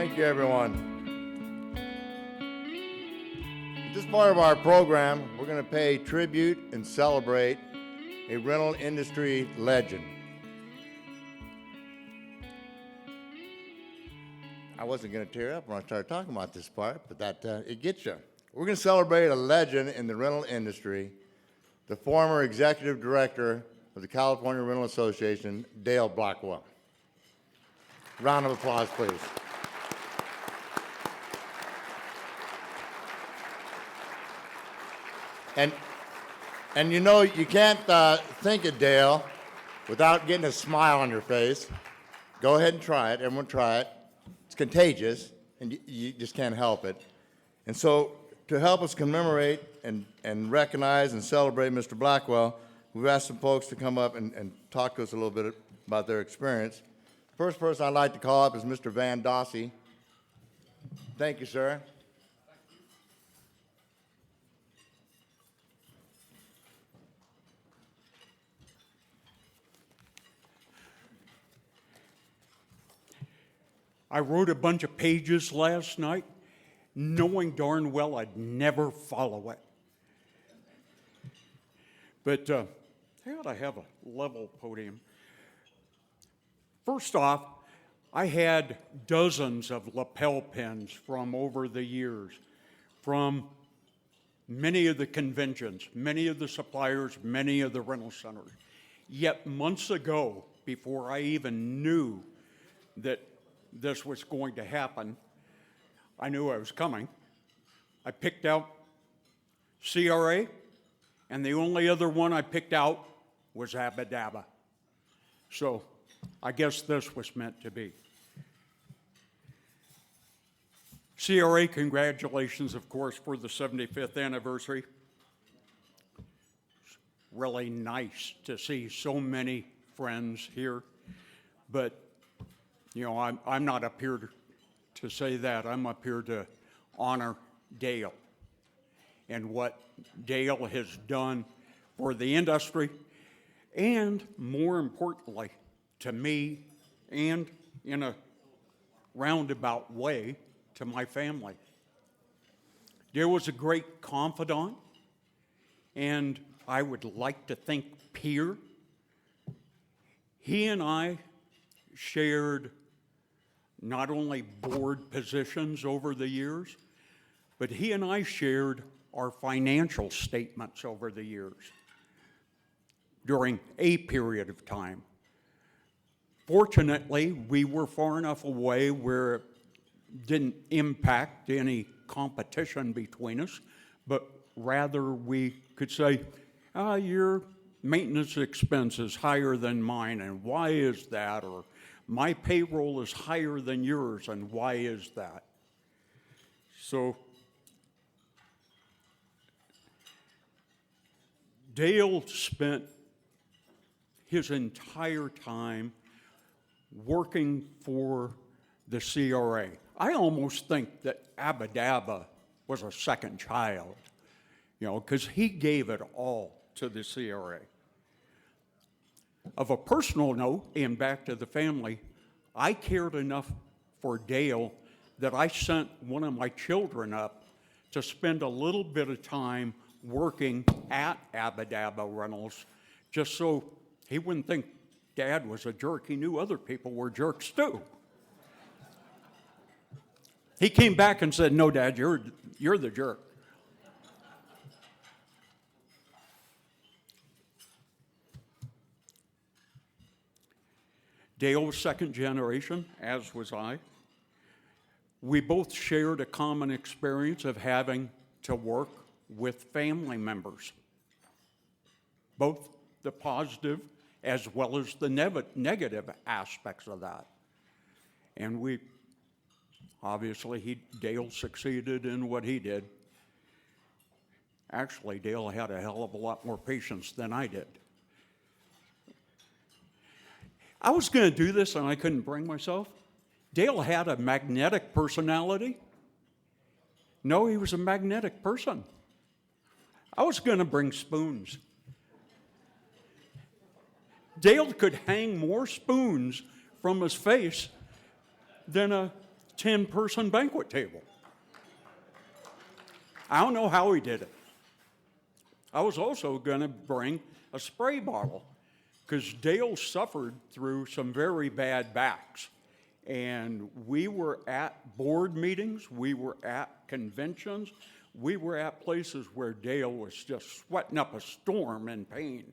Thank you, everyone. At this part of our program, we're going to pay tribute and celebrate a rental industry legend. I wasn't going to tear up when I started talking about this part, but it gets you. We're going to celebrate a legend in the rental industry, the former executive director of the California Rental Association, Dale Blackwell. Round of applause, please. And you know, you can't think of Dale without getting a smile on your face. Go ahead and try it. Everyone try it. It's contagious, and you just can't help it. And so to help us commemorate and recognize and celebrate Mr. Blackwell, we've asked some folks to come up and talk to us a little bit about their experience. The first person I'd like to call up is Mr. Van Dossey. Thank you, sir. I wrote a bunch of pages last night, knowing darn well I'd never follow it. But I ought to have a level podium. First off, I had dozens of lapel pins from over the years, from many of the conventions, many of the suppliers, many of the rental centers. Yet months ago, before I even knew that this was going to happen, I knew I was coming. I picked out CRA, and the only other one I picked out was Abba Dabba. So I guess this was meant to be. CRA, congratulations, of course, for the 75th anniversary. It's really nice to see so many friends here, but you know, I'm not up here to say that. I'm up here to honor Dale and what Dale has done for the industry, and more importantly, to me, and in a roundabout way, to my family. Dale was a great confidant, and I would like to think peer. He and I shared not only board positions over the years, but he and I shared our financial statements over the years during a period of time. Fortunately, we were far enough away where it didn't impact any competition between us, but rather we could say, your maintenance expense is higher than mine, and why is that? Or my payroll is higher than yours, and why is that? So Dale spent his entire time working for the CRA. I almost think that Abba Dabba was a second child, you know, because he gave it all to the CRA. Of a personal note, and back to the family, I cared enough for Dale that I sent one of my children up to spend a little bit of time working at Abba Dabba Rentals, just so he wouldn't think Dad was a jerk. He knew other people were jerks too. He came back and said, "No, Dad, you're the jerk." Dale was second generation, as was I. We both shared a common experience of having to work with family members, both the positive as well as the negative aspects of that. And we, obviously, Dale succeeded in what he did. Actually, Dale had a hell of a lot more patience than I did. I was going to do this and I couldn't bring myself. Dale had a magnetic personality. No, he was a magnetic person. I was going to bring spoons. Dale could hang more spoons from his face than a 10-person banquet table. I don't know how he did it. I was also going to bring a spray bottle because Dale suffered through some very bad backs. And we were at board meetings, we were at conventions, we were at places where Dale was just sweating up a storm in pain.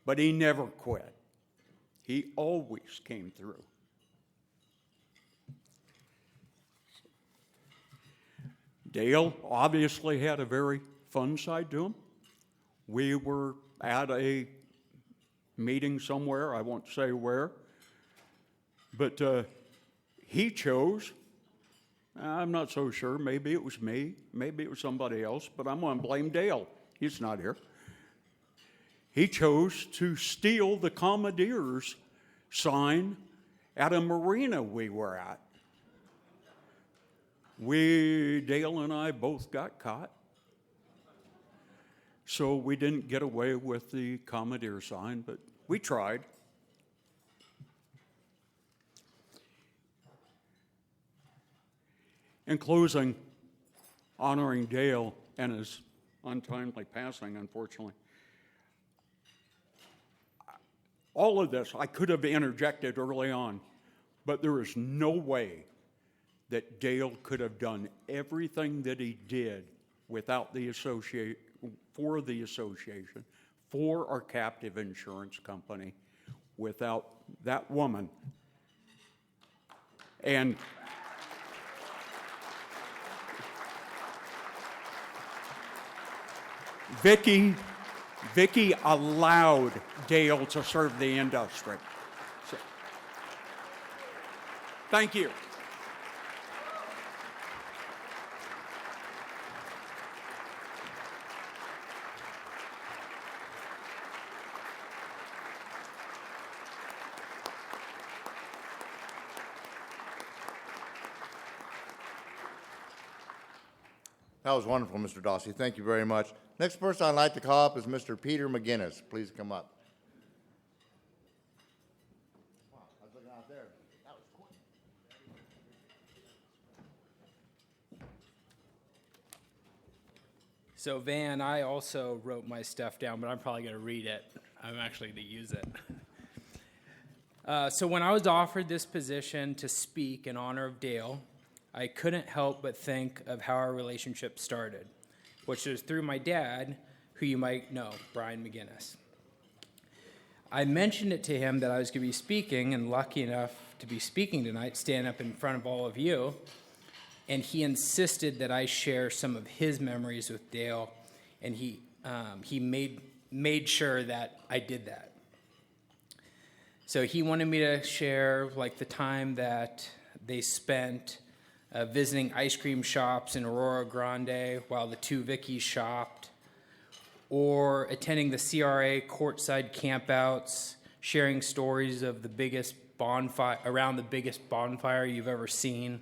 But he never quit. He always came through. Dale obviously had a very fun side to him. We were at a meeting somewhere, I won't say where, but he chose, I'm not so sure, maybe it was me, maybe it was somebody else, but I'm going to blame Dale. He's not here. He chose to steal the Commodores sign at a marina we were at. Dale and I both got caught. So we didn't get away with the Commodore sign, but we tried. In closing, honoring Dale and his untimely passing, unfortunately, all of this I could have interjected early on, but there is no way that Dale could have done everything that he did without the association, for our captive insurance company, without that woman. And Vicki allowed Dale to serve the industry. So, thank you. That was wonderful, Mr. Dossie. Thank you very much. Next person I'd like to call up is Mr. Peter McGinnis. Please come up. Wow, I was looking out there. That was quick. So, Van, I also wrote my stuff down, but I'm probably going to read it. I'm actually going to use it. So when I was offered this position to speak in honor of Dale, I couldn't help but think of how our relationship started, which was through my dad, who you might know, Brian McGinnis. I mentioned it to him that I was going to be speaking, and lucky enough to be speaking tonight, stand up in front of all of you, and he insisted that I share some of his memories with Dale, and he made sure that I did that. So he wanted me to share like the time that they spent visiting ice cream shops in Aurora Grande while the two Vickies shopped, or attending the CRA courtside campouts, sharing stories of the biggest bonfire, around the biggest bonfire you've ever seen,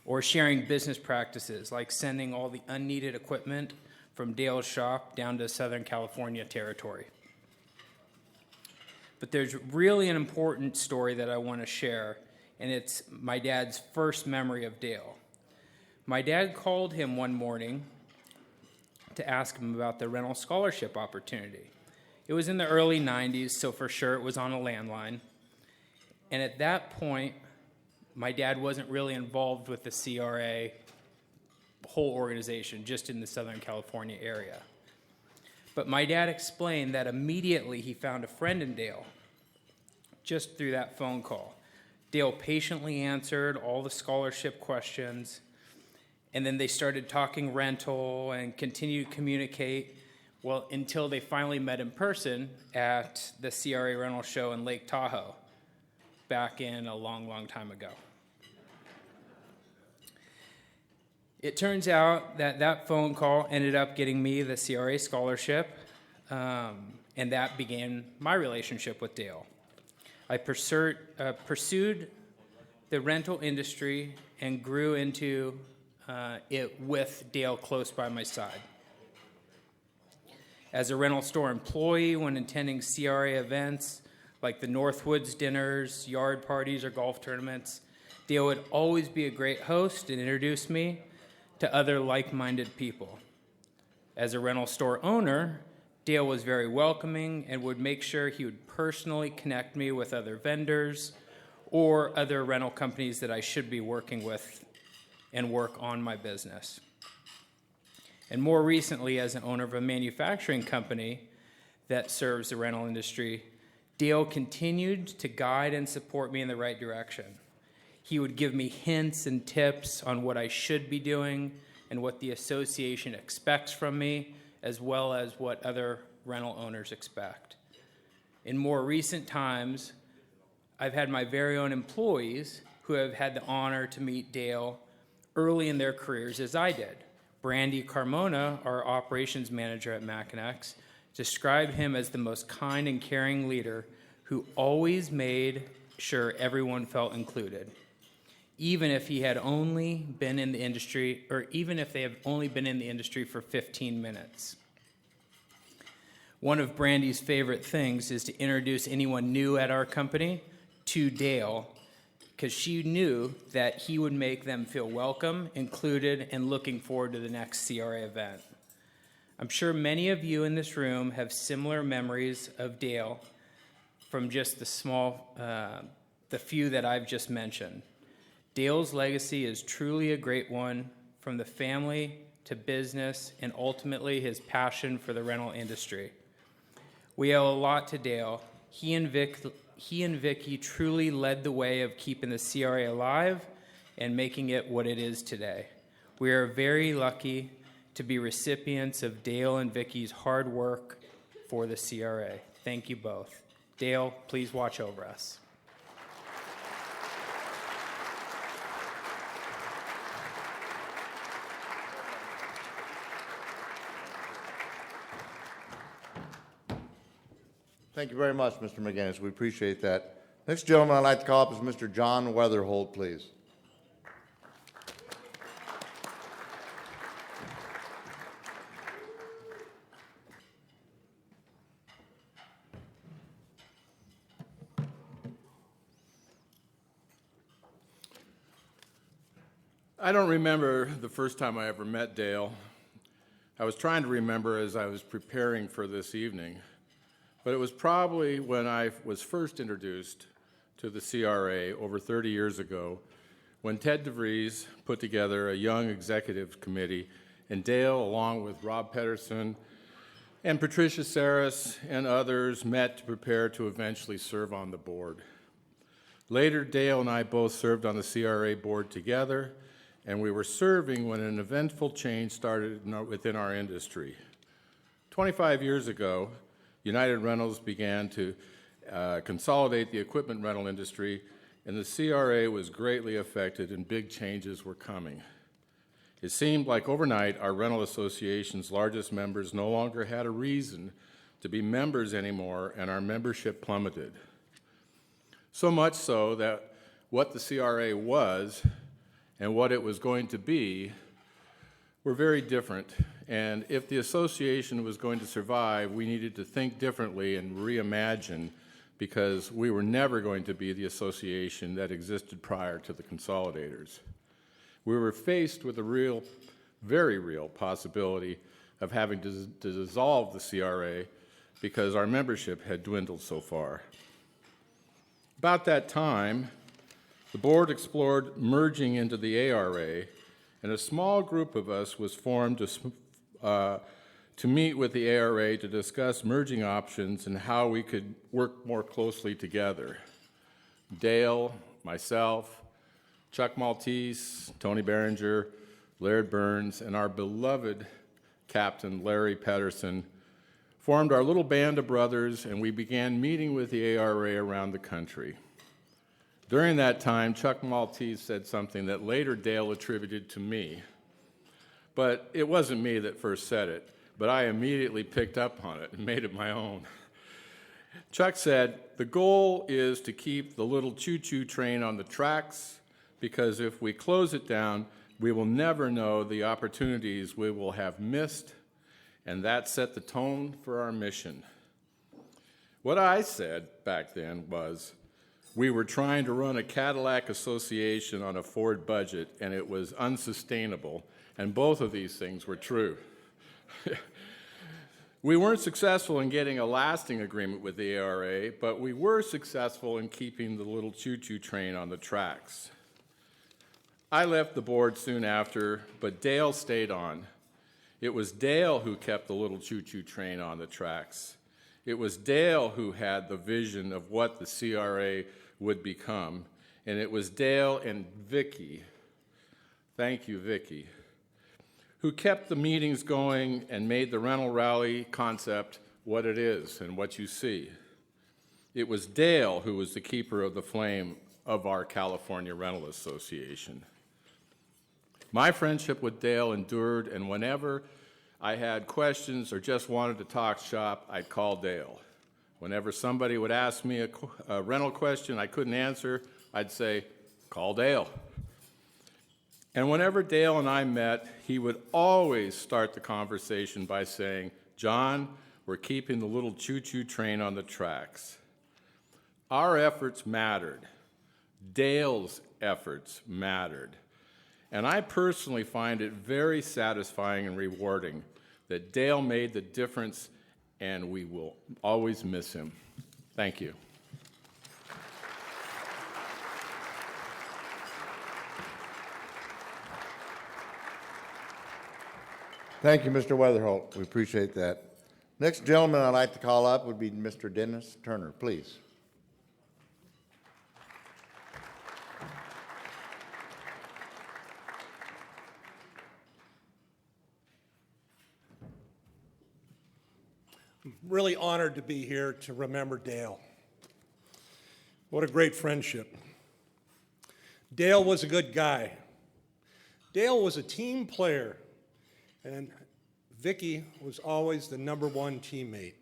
or sharing business practices like sending all the unneeded equipment from Dale's shop down to Southern California territory. But there's really an important story that I want to share, and it's my dad's first memory of Dale. My dad called him one morning to ask him about the rental scholarship opportunity. It was in the early 90s, so for sure it was on a landline. And at that point, my dad wasn't really involved with the CRA whole organization, just in the Southern California area. But my dad explained that immediately he found a friend in Dale, just through that phone call. Dale patiently answered all the scholarship questions, and then they started talking rental and continued to communicate, well, until they finally met in person at the CRA rental show in Lake Tahoe, back in a long, long time ago. It turns out that that phone call ended up getting me the CRA scholarship, and that began my relationship with Dale. I pursued the rental industry and grew into it with Dale close by my side. As a rental store employee, when attending CRA events like the Northwoods dinners, yard parties, or golf tournaments, Dale would always be a great host and introduce me to other like-minded people. As a rental store owner, Dale was very welcoming and would make sure he would personally connect me with other vendors or other rental companies that I should be working with and work on my business. And more recently, as an owner of a manufacturing company that serves the rental industry, Dale continued to guide and support me in the right direction. He would give me hints and tips on what I should be doing and what the association expects from me, as well as what other rental owners expect. In more recent times, I've had my very own employees who have had the honor to meet Dale early in their careers as I did. Brandy Carmona, our operations manager at Mackinac, described him as the most kind and caring leader who always made sure everyone felt included, even if he had only been in the industry, or even if they have only been in the industry for 15 minutes. One of Brandy's favorite things is to introduce anyone new at our company to Dale, because she knew that he would make them feel welcome, included, and looking forward to the next CRA event. I'm sure many of you in this room have similar memories of Dale from just the few that I've just mentioned. Dale's legacy is truly a great one, from the family to business and ultimately his passion for the rental industry. We owe a lot to Dale. He and Vicky truly led the way of keeping the CRA alive and making it what it is today. We are very lucky to be recipients of Dale and Vicky's hard work for the CRA. Thank you both. Dale, please watch over us. Thank you very much, Mr. McGinnis. We appreciate that. Next gentleman I'd like to call up is Mr. John Weatherholt, please. I don't remember the first time I ever met Dale. I was trying to remember as I was preparing for this evening, but it was probably when I was first introduced to the CRA over 30 years ago, when Ted DeVries put together a young executive committee, and Dale, along with Rob Pedersen and Patricia Saris and others, met to prepare to eventually serve on the board. Later, Dale and I both served on the CRA board together, and we were serving when an eventful change started within our industry. 25 years ago, United Rentals began to consolidate the equipment rental industry, and the CRA was greatly affected and big changes were coming. It seemed like overnight our rental association's largest members no longer had a reason to be members anymore, and our membership plummeted. So much so that what the CRA was and what it was going to be were very different. And if the association was going to survive, we needed to think differently and reimagine, because we were never going to be the association that existed prior to the consolidators. We were faced with a real, very real possibility of having to dissolve the CRA because our membership had dwindled so far. About that time, the board explored merging into the ARA, and a small group of us was formed to meet with the ARA to discuss merging options and how we could work more closely together. Dale, myself, Chuck Maltese, Tony Behringer, Laird Burns, and our beloved captain, Larry Pedersen, formed our little band of brothers, and we began meeting with the ARA around the country. During that time, Chuck Maltese said something that later Dale attributed to me. But it wasn't me that first said it, but I immediately picked up on it and made it my own. Chuck said, "The goal is to keep the little choo-choo train on the tracks, because if we close it down, we will never know the opportunities we will have missed, and that set the tone for our mission." What I said back then was, We were trying to run a Cadillac association on a Ford budget, and it was unsustainable, and both of these things were true. We weren't successful in getting a lasting agreement with the ARA, but we were successful in keeping the little choo-choo train on the tracks. I left the board soon after, but Dale stayed on. It was Dale who kept the little choo-choo train on the tracks. It was Dale who had the vision of what the CRA would become, and it was Dale and Vicki, thank you, Vicki, who kept the meetings going and made the rental rally concept what it is and what you see. It was Dale who was the keeper of the flame of our California Rental Association. My friendship with Dale endured, and whenever I had questions or just wanted to talk shop, I'd call Dale. Whenever somebody would ask me a rental question I couldn't answer, I'd say, call Dale. And whenever Dale and I met, he would always start the conversation by saying, John, we're keeping the little choo-choo train on the tracks. Our efforts mattered. Dale's efforts mattered. And I personally find it very satisfying and rewarding that Dale made the difference, and we will always miss him. Thank you. Thank you, Mr. Weatherholt. We appreciate that. Next gentleman I'd like to call up would be Mr. Dennis Turner, please. Really honored to be here to remember Dale. What a great friendship. Dale was a good guy. Dale was a team player, and Vicki was always the #1 teammate.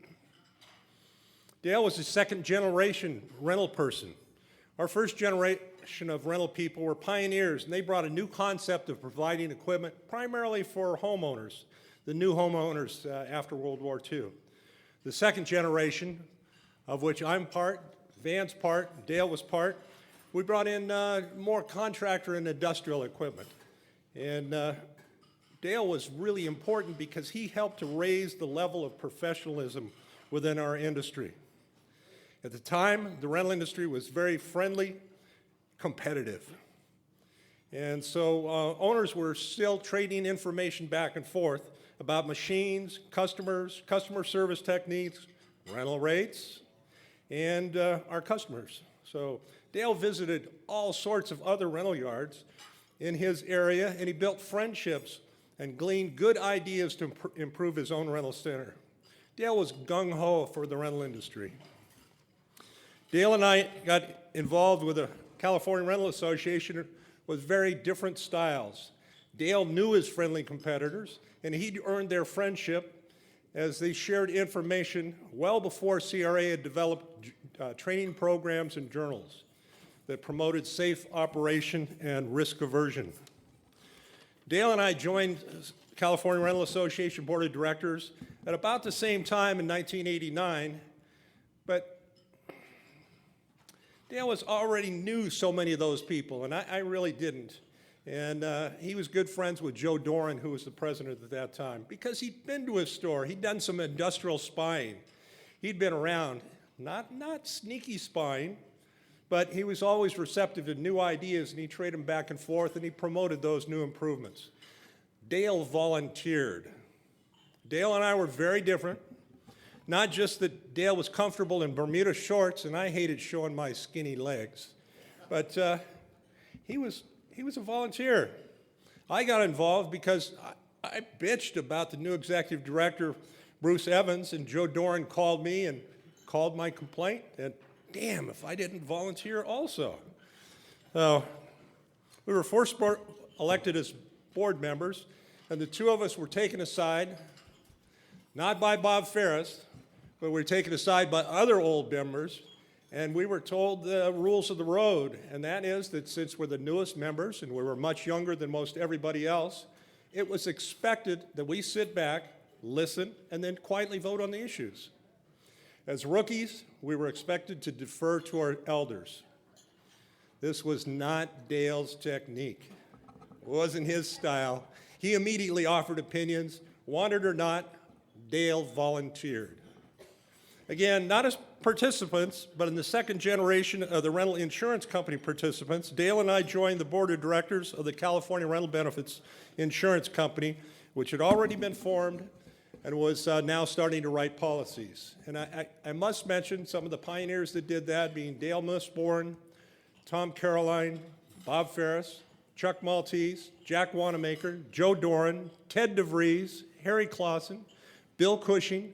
Dale was a second-generation rental person. Our first generation of rental people were pioneers, and they brought a new concept of providing equipment primarily for homeowners, the new homeowners after World War II. The second generation, of which I'm part, Van's part, Dale was part, we brought in more contractor and industrial equipment. And Dale was really important because he helped to raise the level of professionalism within our industry. At the time, the rental industry was very friendly, competitive. And so owners were still trading information back and forth about machines, customers, customer service techniques, rental rates, and our customers. So Dale visited all sorts of other rental yards in his area, and he built friendships and gleaned good ideas to improve his own rental center. Dale was gung-ho for the rental industry. Dale and I got involved with the California Rental Association with very different styles. Dale knew his friendly competitors, and he'd earned their friendship as they shared information well before CRA had developed training programs and journals that promoted safe operation and risk aversion. Dale and I joined California Rental Association Board of Directors at about the same time in 1989, but Dale already knew so many of those people, and I really didn't. And he was good friends with Joe Doran, who was the president at that time, because he'd been to his store. He'd done some industrial spying. He'd been around, not sneaky spying, but he was always receptive to new ideas, and he traded them back and forth, and he promoted those new improvements. Dale volunteered. Dale and I were very different. Not just that Dale was comfortable in Bermuda shorts, and I hated showing my skinny legs, but he was a volunteer. I got involved because I bitched about the new executive director, Bruce Evans, and Joe Doran called me and called my complaint, and damn if I didn't volunteer also. So we were first elected as board members, and the two of us were taken aside, not by Bob Ferris, but we were taken aside by other old members, and we were told the rules of the road, and that is that since we're the newest members and we were much younger than most everybody else, it was expected that we sit back, listen, and then quietly vote on the issues. As rookies, we were expected to defer to our elders. This was not Dale's technique. It wasn't his style. He immediately offered opinions. Wanted or not, Dale volunteered. Again, not as participants, but in the second generation of the rental insurance company participants, Dale and I joined the board of directors of the California Rental Benefits Insurance Company, which had already been formed and was now starting to write policies. And I must mention some of the pioneers that did that, being Dale Nussbaum, Tom Caroline, Bob Ferris, Chuck Maltese, Jack Wanamaker, Joe Doran, Ted DeVries, Harry Clausen, Bill Cushing,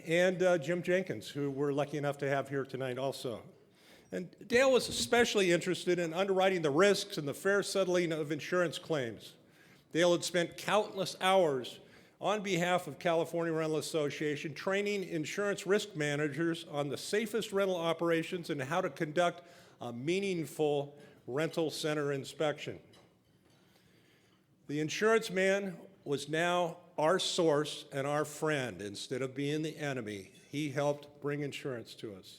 and Jim Jenkins, who we're lucky enough to have here tonight also. And Dale was especially interested in underwriting the risks and the fair settling of insurance claims. Dale had spent countless hours on behalf of California Rental Association training insurance risk managers on the safest rental operations and how to conduct a meaningful rental center inspection. The insurance man was now our source and our friend instead of being the enemy. He helped bring insurance to us.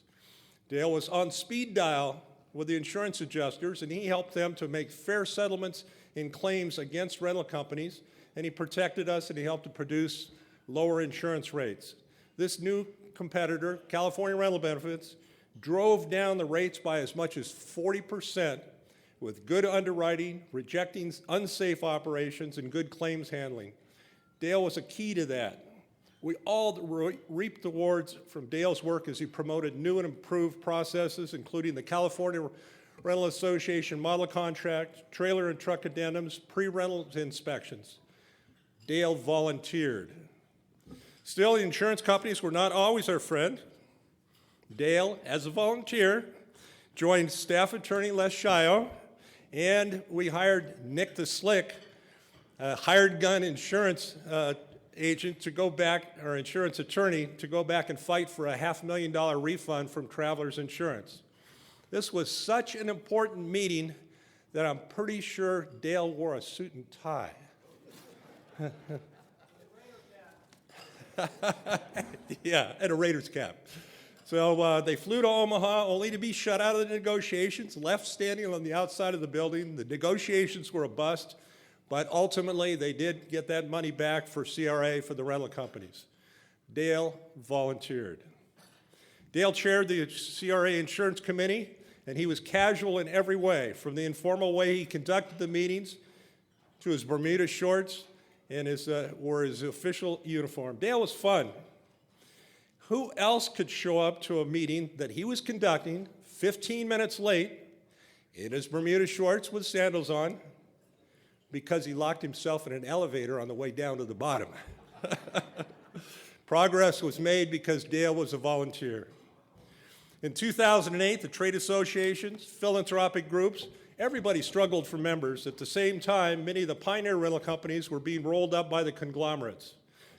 Dale was on speed dial with the insurance adjusters, and he helped them to make fair settlements in claims against rental companies, and he protected us and he helped to produce lower insurance rates. This new competitor, California Rental Benefits, drove down the rates by as much as 40% with good underwriting, rejecting unsafe operations, and good claims handling. Dale was a key to that. We all reaped the rewards from Dale's work as he promoted new and improved processes, including the California Rental Association model contract, trailer and truck addendums, pre-rental inspections. Dale volunteered. Still, the insurance companies were not always our friend. Dale, as a volunteer, joined staff attorney Les Shio, and we hired Nick the Slick, a hired gun insurance agent to go back, or insurance attorney, to go back and fight for a $500,000 refund from Travelers Insurance. This was such an important meeting that I'm pretty sure Dale wore a suit and tie. Yeah, and a Raiders cap. So they flew to Omaha only to be shut out of the negotiations, left standing on the outside of the building. The negotiations were a bust, but ultimately they did get that money back for CRA for the rental companies. Dale volunteered. Dale chaired the CRA Insurance Committee, and he was casual in every way, from the informal way he conducted the meetings to his Bermuda shorts and wore his official uniform. Dale was fun. Who else could show up to a meeting that he was conducting 15 minutes late in his Bermuda shorts with sandals on because he locked himself in an elevator on the way down to the bottom? Progress was made because Dale was a volunteer. In 2008, the trade associations, philanthropic groups, everybody struggled for members. At the same time, many of the pioneer rental companies were being rolled up by the conglomerates.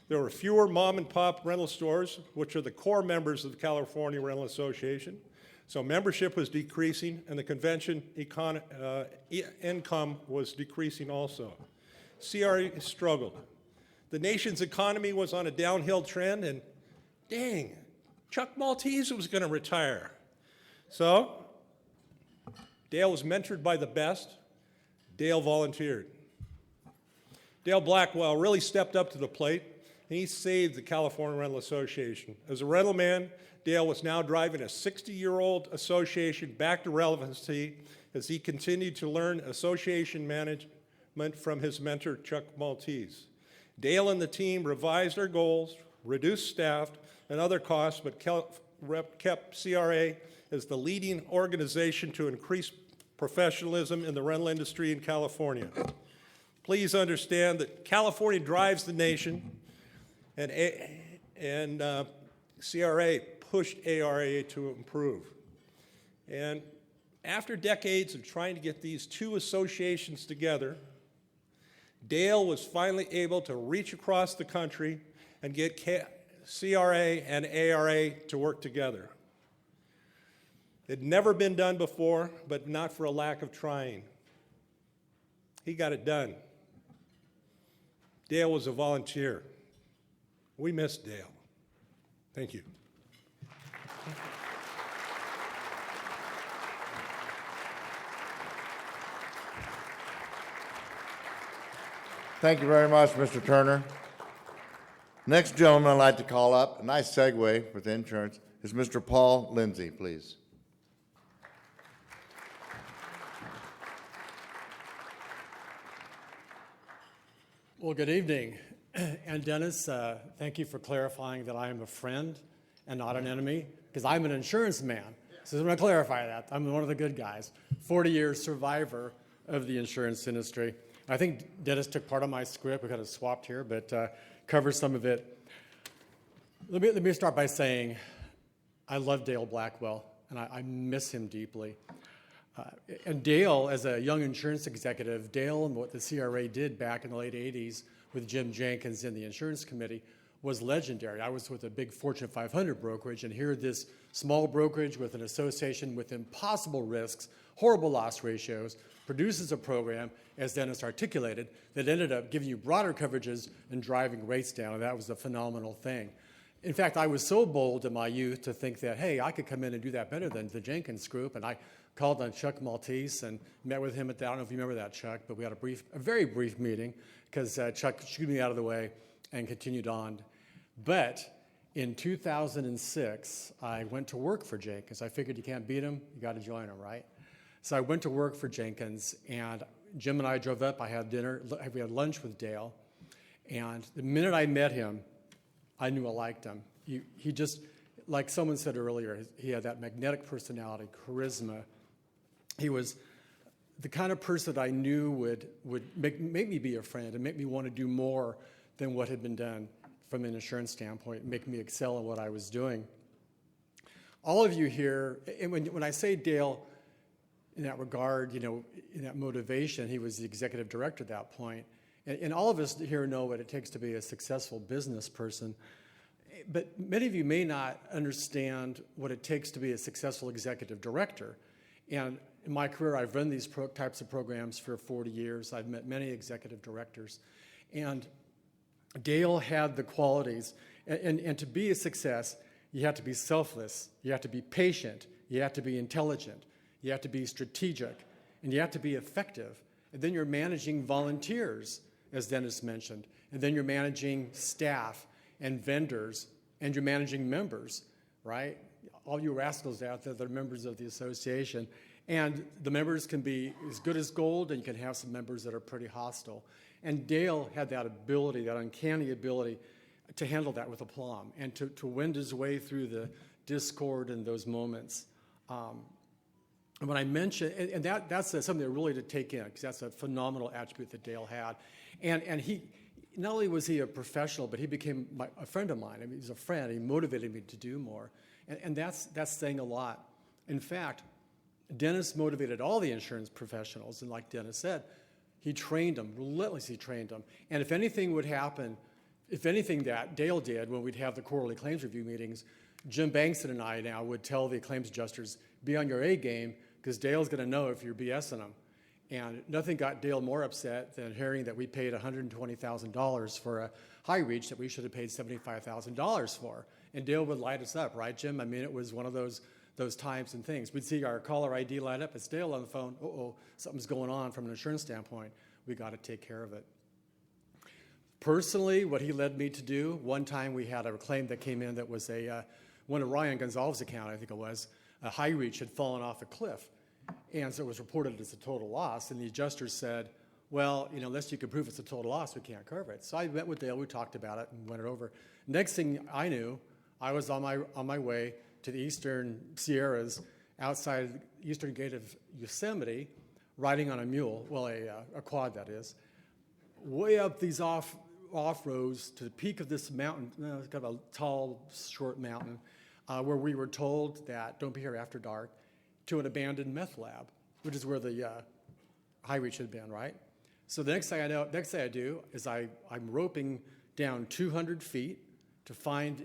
There were fewer mom-and-pop rental stores, which are the core members of the California Rental Association. So membership was decreasing, and the convention income was decreasing also. CRA struggled. The nation's economy was on a downhill trend, and dang, Chuck Maltese was going to retire. So Dale was mentored by the best. Dale volunteered. Dale Blackwell really stepped up to the plate, and he saved the California Rental Association. As a rental man, Dale was now driving a 60-year-old association back to relevancy as he continued to learn association management from his mentor, Chuck Maltese. Dale and the team revised their goals, reduced staff and other costs, but kept CRA as the leading organization to increase professionalism in the rental industry in California. Please understand that California drives the nation, and CRA pushed ARA to improve. And after decades of trying to get these two associations together, Dale was finally able to reach across the country and get CRA and ARA to work together. It had never been done before, but not for a lack of trying. He got it done. Dale was a volunteer. We miss Dale. Thank you. Thank you very much, Mr. Turner. Next gentleman I'd like to call up, a nice segue with insurance, is Mr. Paul Lindsay, please. Well, good evening. And Dennis, thank you for clarifying that I am a friend and not an enemy, because I'm an insurance man. So I'm going to clarify that. I'm one of the good guys, 40-year survivor of the insurance industry. I think Dennis took part of my script. We kind of swapped here, but cover some of it. Let me start by saying I love Dale Blackwell, and I miss him deeply. And Dale, as a young insurance executive, Dale and what the CRA did back in the late 80s with Jim Jenkins in the insurance committee was legendary. I was with a big Fortune 500 brokerage, and here this small brokerage with an association with impossible risks, horrible loss ratios, produces a program, as Dennis articulated, that ended up giving you broader coverages and driving rates down, and that was a phenomenal thing. In fact, I was so bold in my youth to think that, hey, I could come in and do that better than the Jenkins group, and I called on Chuck Maltese and met with him at that. I don't know if you remember that, Chuck, but we had a very brief meeting because Chuck shooed me out of the way and continued on. But in 2006, I went to work for Jenkins. I figured you can't beat him, you got to join him, right? So I went to work for Jenkins, and Jim and I drove up. I had dinner. We had lunch with Dale, and the minute I met him, I knew I liked him. He just, like someone said earlier, he had that magnetic personality, charisma. He was the kind of person that I knew would make me be a friend and make me want to do more than what had been done from an insurance standpoint, make me excel in what I was doing. All of you here, and when I say Dale, in that regard, you know, in that motivation, he was the executive director at that point. And all of us here know what it takes to be a successful business person. But many of you may not understand what it takes to be a successful executive director. And in my career, I've run these types of programs for 40 years. I've met many executive directors. And Dale had the qualities. And to be a success, you have to be selfless. You have to be patient. You have to be intelligent. You have to be strategic. And you have to be effective. And then you're managing volunteers, as Dennis mentioned. And then you're managing staff and vendors, and you're managing members, right? All you rascals out there that are members of the association. And the members can be as good as gold, and you can have some members that are pretty hostile. And Dale had that ability, that uncanny ability, to handle that with aplomb and to wend his way through the discord in those moments. And when I mention, and that's something really to take in, because that's a phenomenal attribute that Dale had. And he, not only was he a professional, but he became a friend of mine. I mean, he's a friend. He motivated me to do more. And that's saying a lot. In fact, Dennis motivated all the insurance professionals, and like Dennis said, he trained them, relentlessly trained them. And if anything would happen, if anything that Dale did when we'd have the quarterly claims review meetings, Jim Bankston and I now would tell the claims adjusters, be on your A game, because Dale's going to know if you're BSing him. And nothing got Dale more upset than hearing that we paid $120,000 for a high reach that we should have paid $75,000 for. And Dale would light us up, right, Jim? I mean, it was one of those times and things. We'd see our caller ID light up. It's Dale on the phone. Uh-oh, something's going on from an insurance standpoint. We got to take care of it. Personally, what he led me to do, one time we had a claim that came in that was one of Ryan Gonzalez's account, I think it was, a high reach had fallen off a cliff. And so it was reported as a total loss. And the adjuster said, well, you know, unless you can prove it's a total loss, we can't cover it. So I met with Dale. We talked about it and went it over. Next thing I knew, I was on my way to the Eastern Sierras outside the eastern gate of Yosemite, riding on a mule, well, a quad that is, way up these off-roads to the peak of this mountain. It's kind of a tall, short mountain, where we were told that don't be here after dark, to an abandoned meth lab, which is where the high reach had been, right? So the next thing I do is I'm roping down 200 feet to find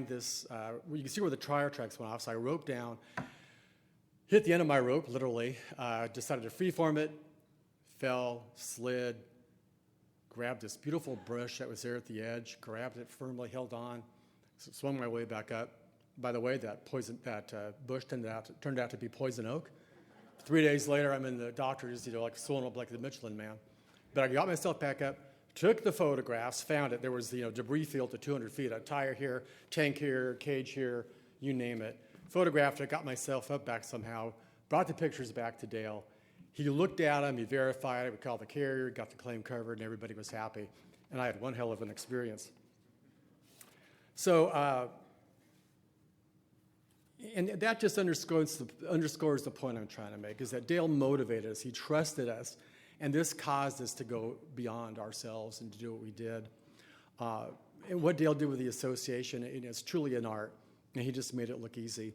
this. You can see where the tire tracks went off. So I roped down, hit the end of my rope, literally, decided to freeform it, fell, slid, grabbed this beautiful bush that was there at the edge, grabbed it firmly, held on, swung my way back up. By the way, that bush turned out to be poison oak. 3 days later, I'm in the doctor's, like swollen up like the Michelin Man. But I got myself back up, took the photographs, found it. There was debris field to 200 feet, a tire here, tank here, cage here, you name it. Photographed it, got myself up back somehow, brought the pictures back to Dale. He looked at them, he verified it, we called the carrier, got the claim covered, and everybody was happy. And I had one hell of an experience. So, and that just underscores the point I'm trying to make, is that Dale motivated us, he trusted us, and this caused us to go beyond ourselves and to do what we did. And what Dale did with the association, it's truly an art, and he just made it look easy.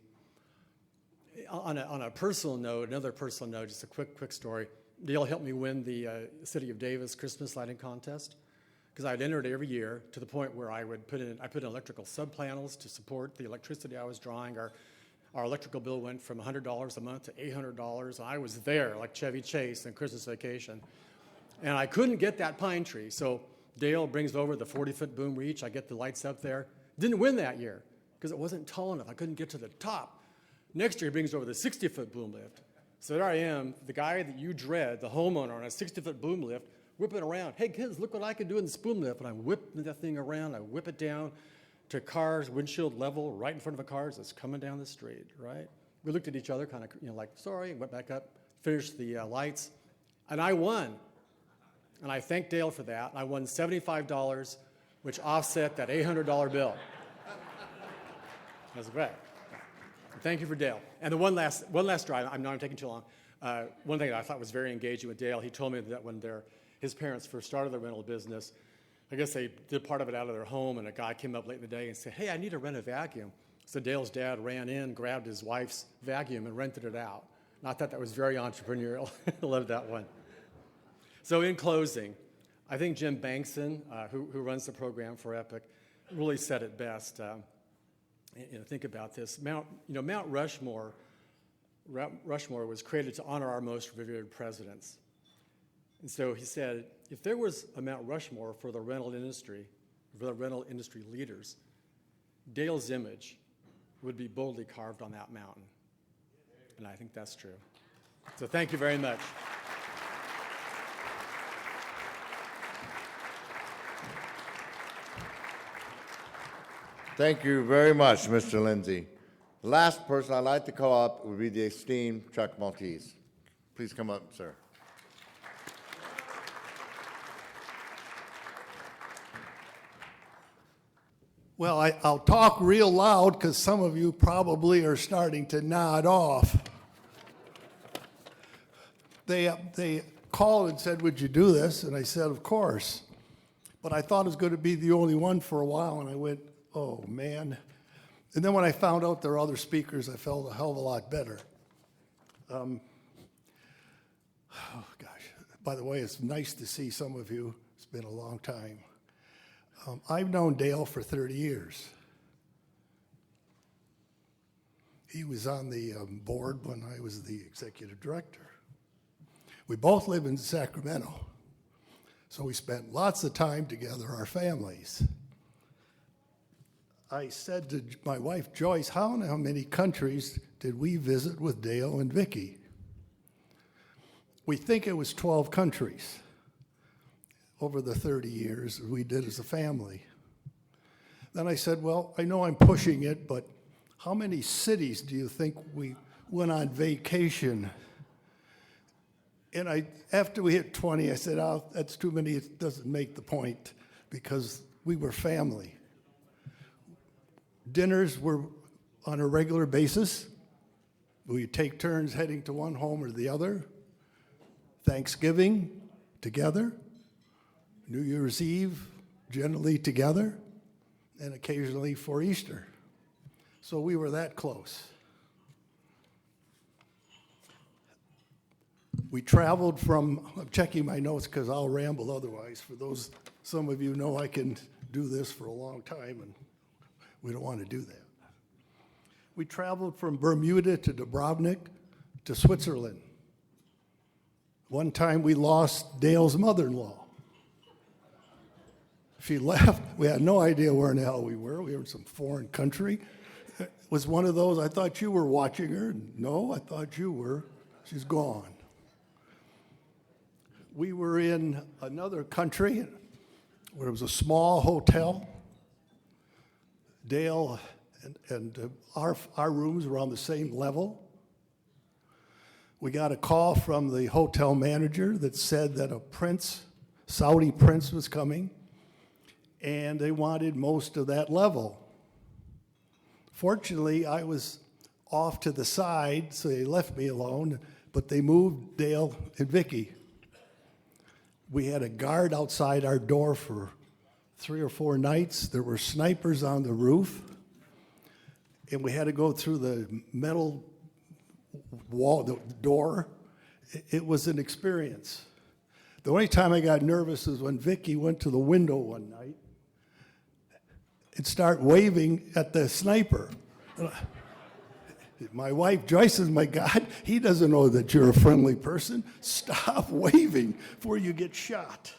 On a personal note, another personal note, just a quick story. Dale helped me win the City of Davis Christmas lighting contest, because I'd entered every year to the point where I put in electrical sub-panels to support the electricity I was drawing. Our electrical bill went from $100 a month to $800, and I was there like Chevy Chase in Christmas Vacation. And I couldn't get that pine tree, so Dale brings over the 40-foot boom reach. I get the lights up there. Didn't win that year because it wasn't tall enough. I couldn't get to the top. Next year, he brings over the 60-foot boom lift. So there I am, the guy that you dread, the homeowner on a 60-foot boom lift, whipping around. Hey, kids, look what I can do in this boom lift. And I whip that thing around. I whip it down to cars, windshield level, right in front of a car that's coming down the street, right? We looked at each other kind of, like, sorry, went back up, finished the lights, and I won. And I thanked Dale for that. I won $75, which offset that $800 bill. That's great. Thank you for Dale. And the one last drive, I'm taking too long. One thing that I thought was very engaging with Dale, he told me that when his parents first started the rental business, I guess they did part of it out of their home, and a guy came up late in the day and said, hey, I need to rent a vacuum. So Dale's dad ran in, grabbed his wife's vacuum, and rented it out. And I thought that was very entrepreneurial. I loved that one. So in closing, I think Jim Bankson, who runs the program for Epic, really said it best. Think about this. Mount Rushmore was created to honor our most revered presidents. And so he said, if there was a Mount Rushmore for the rental industry, for the rental industry leaders, Dale's image would be boldly carved on that mountain. And I think that's true. So thank you very much. Thank you very much, Mr. Lindsay. The last person I'd like to call up would be the esteemed Chuck Maltese. Please come up, sir. Well, I'll talk real loud because some of you probably are starting to nod off. They called and said, would you do this? And I said, of course. But I thought I was going to be the only one for a while, and I went, oh, man. And then when I found out there were other speakers, I felt a hell of a lot better. Oh, gosh. By the way, it's nice to see some of you. It's been a long time. I've known Dale for 30 years. He was on the board when I was the executive director. We both live in Sacramento, so we spent lots of time together, our families. I said to my wife, Joyce, how many countries did we visit with Dale and Vicki? We think it was 12 countries over the 30 years we did as a family. Then I said, well, I know I'm pushing it, but how many cities do you think we went on vacation? And after we hit 20, I said, oh, that's too many, it doesn't make the point, because we were family. Dinners were on a regular basis. We would take turns heading to one home or the other. Thanksgiving, together. New Year's Eve, generally together, and occasionally for Easter. So we were that close. We traveled from, I'm checking my notes because I'll ramble otherwise. For those, some of you know I can do this for a long time, and we don't want to do that. We traveled from Bermuda to Dubrovnik to Switzerland. One time we lost Dale's mother-in-law. She left. We had no idea where in the hell we were. We were in some foreign country. It was one of those, I thought you were watching her. No, I thought you were. She's gone. We were in another country where it was a small hotel. Dale and our rooms were on the same level. We got a call from the hotel manager that said that a prince, Saudi prince, was coming, and they wanted most of that level. Fortunately, I was off to the side, so they left me alone, but they moved Dale and Vicky. We had a guard outside our door for 3 or 4 nights. There were snipers on the roof, and we had to go through the metal wall, the door. It was an experience. The only time I got nervous was when Vicky went to the window one night and started waving at the sniper. My wife, Joyce, says, my God, he doesn't know that you're a friendly person. Stop waving before you get shot.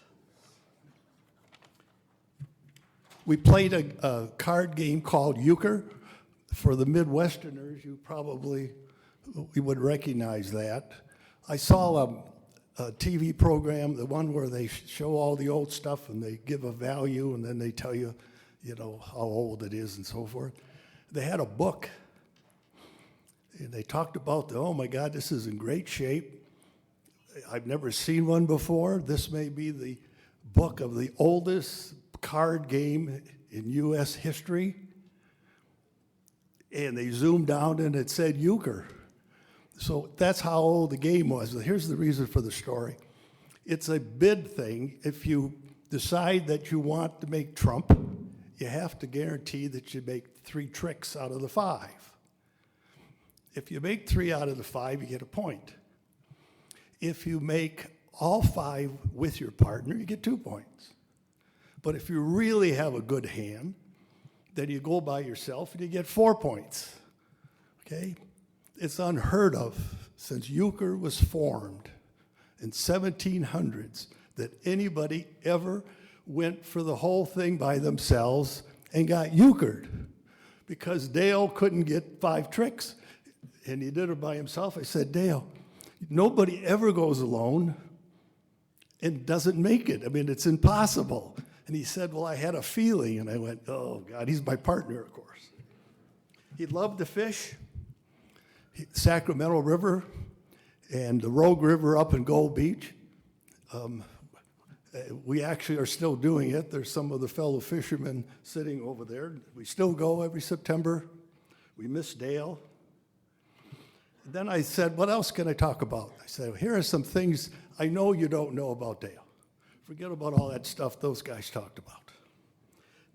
We played a card game called euchre. For the Midwesterners, you would recognize that. I saw a TV program, the one where they show all the old stuff and they give a value and then they tell you, how old it is and so forth. They had a book. And they talked about, oh my God, this is in great shape. I've never seen one before. This may be the book of the oldest card game in U.S. history. And they zoomed down and it said euchre. So that's how old the game was. Here's the reason for the story. It's a bid thing. If you decide that you want to make trump, you have to guarantee that you make 3 tricks out of the 5. If you make 3 out of the 5, you get a point. If you make all 5 with your partner, you get 2 points. But if you really have a good hand, then you go by yourself and you get 4 points. Okay? It's unheard of since euchre was formed in 1700s that anybody ever went for the whole thing by themselves and got euchred because Dale couldn't get 5 tricks. And he did it by himself. I said, Dale, nobody ever goes alone and doesn't make it. I mean, it's impossible. And he said, well, I had a feeling. And I went, oh, God, he's my partner, of course. He loved to fish. Sacramento River and the Rogue River up in Gold Beach. We actually are still doing it. There's some of the fellow fishermen sitting over there. We still go every September. We miss Dale. Then I said, what else can I talk about? I said, here are some things I know you don't know about Dale. Forget about all that stuff those guys talked about.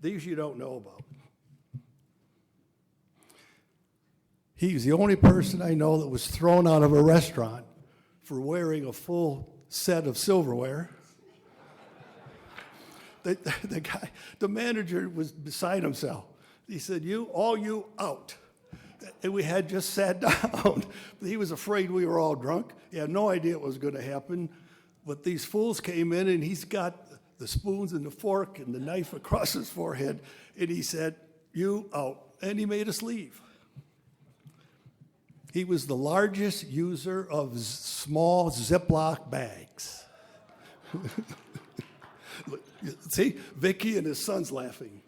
These you don't know about. He's the only person I know that was thrown out of a restaurant for wearing a full set of silverware. The manager was beside himself. He said, all you out. And we had just sat down. He was afraid we were all drunk. He had no idea what was going to happen. But these fools came in, and he's got the spoons and the fork and the knife across his forehead. And he said, you out. And he made us leave. He was the largest user of small Ziploc bags. See, Vicky and his son's laughing.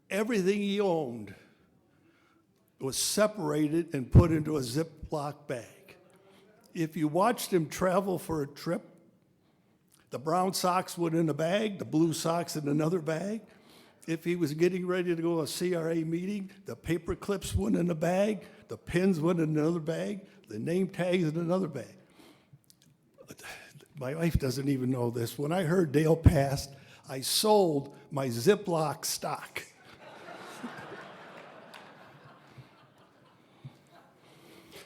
Everything he owned was separated and put into a Ziploc bag. If you watched him travel for a trip, the brown socks went in a bag, the blue socks in another bag. If he was getting ready to go to a CRA meeting, the paper clips went in a bag, the pins went in another bag, the name tags in another bag. My wife doesn't even know this. When I heard Dale passed, I sold my Ziploc stock.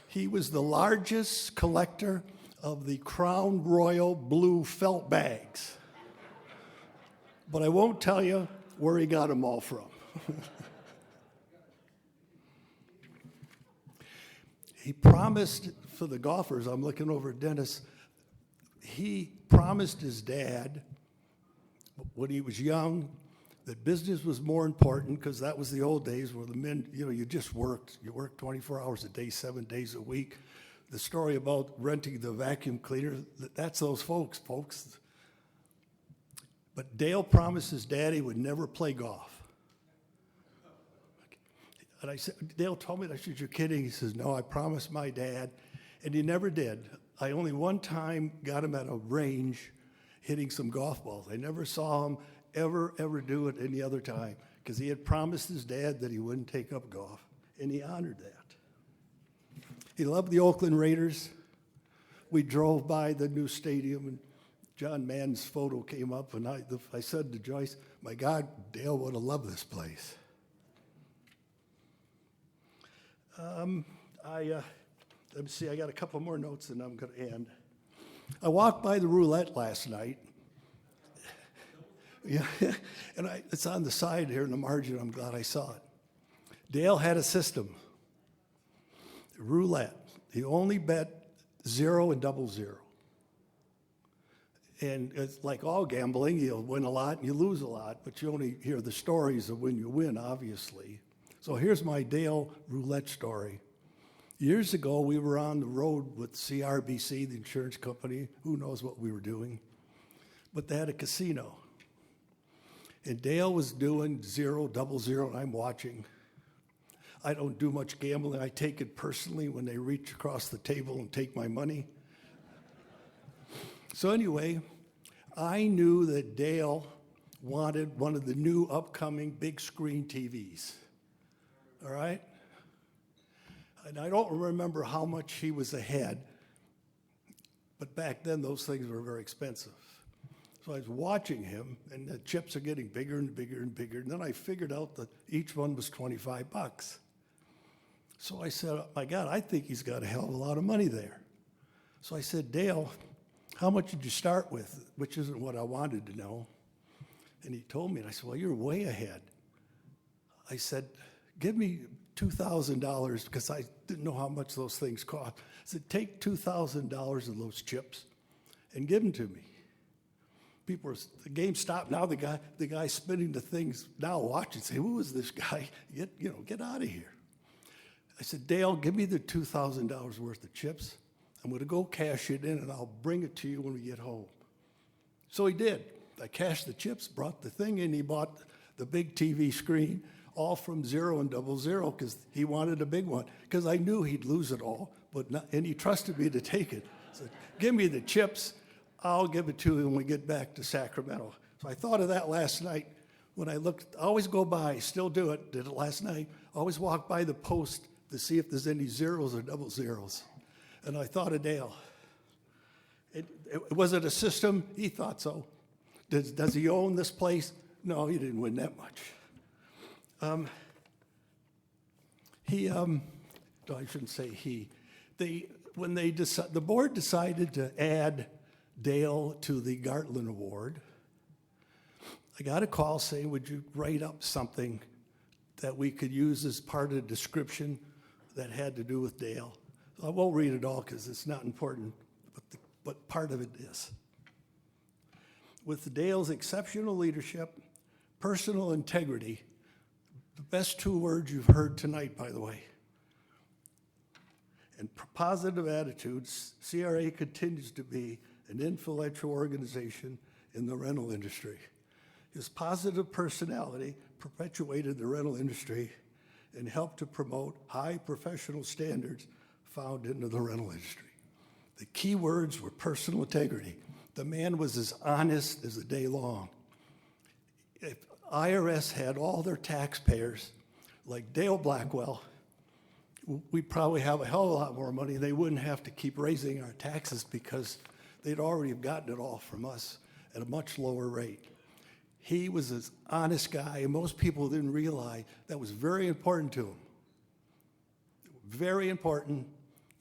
He was the largest collector of the Crown Royal blue felt bags. But I won't tell you where he got them all from. He promised for the golfers, I'm looking over at Dennis, he promised his dad when he was young that business was more important because that was the old days where the men, you just worked. You worked 24 hours a day, 7 days a week. the story about renting the vacuum cleaner, that's those folks. But Dale promised his dad he would never play golf. And I said, Dale told me, I said, you're kidding. He says, no, I promised my dad. And he never did. I only one time got him at a range hitting some golf balls. I never saw him ever do it any other time because he had promised his dad that he wouldn't take up golf, and he honored that. He loved the Oakland Raiders. We drove by the new stadium, and John Madden's photo came up, and I said to Joyce, my God, Dale would have loved this place. Let me see, I got a couple more notes and I'm going to end. I walked by the roulette last night. Yeah, and it's on the side here in the margin. I'm glad I saw it. Dale had a system. Roulette. He only bet 0 and 00. And it's like all gambling, you'll win a lot and you lose a lot, but you only hear the stories of when you win, obviously. So here's my Dale roulette story. Years ago, we were on the road with CRBC, the insurance company. Who knows what we were doing? But they had a casino. And Dale was doing 0, 00, and I'm watching. I don't do much gambling. I take it personally when they reach across the table and take my money. So anyway, I knew that Dale wanted one of the new upcoming big screen TVs. All right? And I don't remember how much he was ahead, but back then those things were very expensive. So I was watching him, and the chips are getting bigger and bigger and bigger, and then I figured out that each one was $25. So I said, oh my God, I think he's got a hell of a lot of money there. So I said, Dale, how much did you start with? Which isn't what I wanted to know. And he told me, and I said, well, you're way ahead. I said, give me $2,000 because I didn't know how much those things cost. I said, take $2,000 of those chips and give them to me. The game stopped. Now the guy spinning the things now watching say, who is this guy? Get out of here. I said, Dale, give me the $2,000 worth of chips. I'm going to go cash it in, and I'll bring it to you when we get home. So he did. I cashed the chips, brought the thing in. He bought the big TV screen, all from 0 and 00, because he wanted a big one, because I knew he'd lose it all, and he trusted me to take it. I said, give me the chips. I'll give it to you when we get back to Sacramento. So I thought of that last night when I looked. I always go by, still do it, did it last night. Always walk by the post to see if there's any 0s or 00s. And I thought of Dale. Was it a system? He thought so. Does he own this place? No, he didn't win that much. I shouldn't say he. When the board decided to add Dale to the Gartland Award, I got a call saying, would you write up something that we could use as part of the description that had to do with Dale? I won't read it all because it's not important, but part of it is. With Dale's exceptional leadership, personal integrity, the best 2 words you've heard tonight, by the way, and positive attitudes, CRA continues to be an influential organization in the rental industry. His positive personality perpetuated the rental industry and helped to promote high professional standards found into the rental industry. The key words were personal integrity. The man was as honest as the day long. If IRS had all their taxpayers like Dale Blackwell, we'd probably have a hell of a lot more money. They wouldn't have to keep raising our taxes because they'd already have gotten it all from us at a much lower rate. He was an honest guy, and most people didn't realize that was very important to him. Very important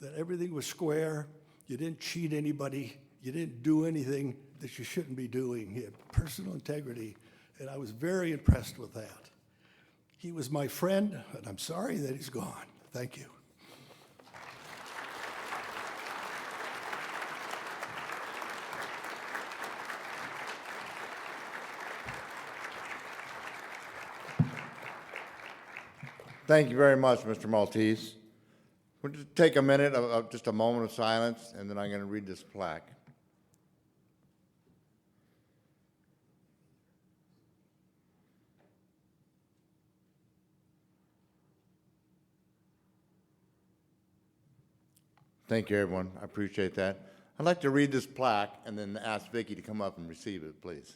that everything was square. You didn't cheat anybody. You didn't do anything that you shouldn't be doing. He had personal integrity, and I was very impressed with that. He was my friend, and I'm sorry that he's gone. Thank you. Thank you very much, Mr. Maltese. We'll just take a minute of just a moment of silence, and then I'm going to read this plaque. Thank you, everyone. I appreciate that. I'd like to read this plaque and then ask Vicki to come up and receive it, please.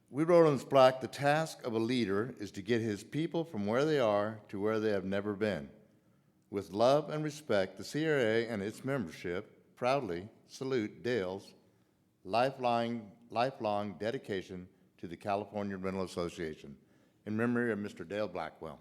We wrote on this plaque, the task of a leader is to get his people from where they are to where they have never been. With love and respect, the CRA and its membership proudly salute Dale's lifelong dedication to the California Rental Association in memory of Mr. Dale Blackwell.